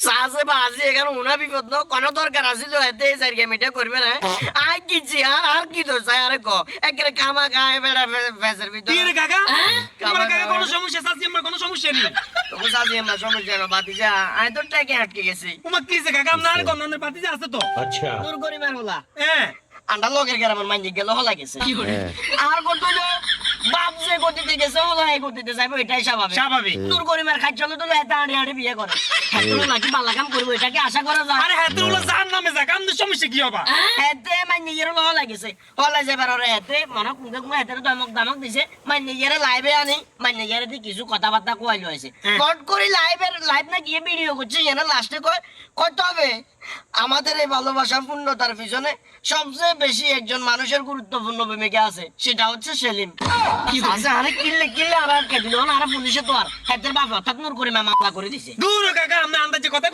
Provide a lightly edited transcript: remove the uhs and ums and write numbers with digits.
সাজে বাজি এখানে উনা বিপদ ন কোন দরকার আছিল এতে সাইরকে মিটা করবে না আই কিছি আর কি দোষ আরে ক একরে কামা গায় বেড়া ফেসের ভিতর কি রে কাকা তোমার কাকা কোনো সমস্যা সাসি আমার কোনো সমস্যা নেই তো সাজি আমরা সমস্যা না বাতি যা আই তো টাকে আটকে গেছি তোমার কি যে কাকা আপনার গন্নানের পাতি যে আছে তো अच्छा দূর করি মার হলা হ্যাঁ আন্ডা লগের গ্রামের মাইন্দি গেল হলা গেছে আর কত বাপ যে গতিতে গেছে হলা এই গতিতে যাইবো এটাই স্বাভাবিক স্বাভাবিক দূর করি মার খাই চলে তো এত আড়ি আড়ি বিয়ে করে হ্যাঁ নাকি বালা কাম করবো এটাকে আশা করা যায় আরে হ্যাঁ তোর জান নামে যাক আমাদের সমস্যা কি হবে এতে মাইন্দি গেল হলা গেছে হলা যাবার ওরে এতে মনে কুঁকে কুঁকে এতে দমক দামক দিছে মাইন্দি গেলে লাইভে আনি মাইন্দি গেলে দি কিছু কথাবার্তা কোয়াইলো আছে কট করে লাইভ না গিয়ে ভিডিও করছে এনে লাস্টে কত হবে আমাদের এই ভালোবাসা পূর্ণতার পিছনে সবচেয়ে বেশি একজন মানুষের গুরুত্বপূর্ণ ভূমিকা আছে সেটা হচ্ছে সেলিম আচ্ছা আরে কিল্লে আর কে দিল না আর পুলিশে তো আর হাতের বাপ অর্থাৎ নূর করে মামলা করে দিছে দূর কাকা আমরা আন্দাজে কথা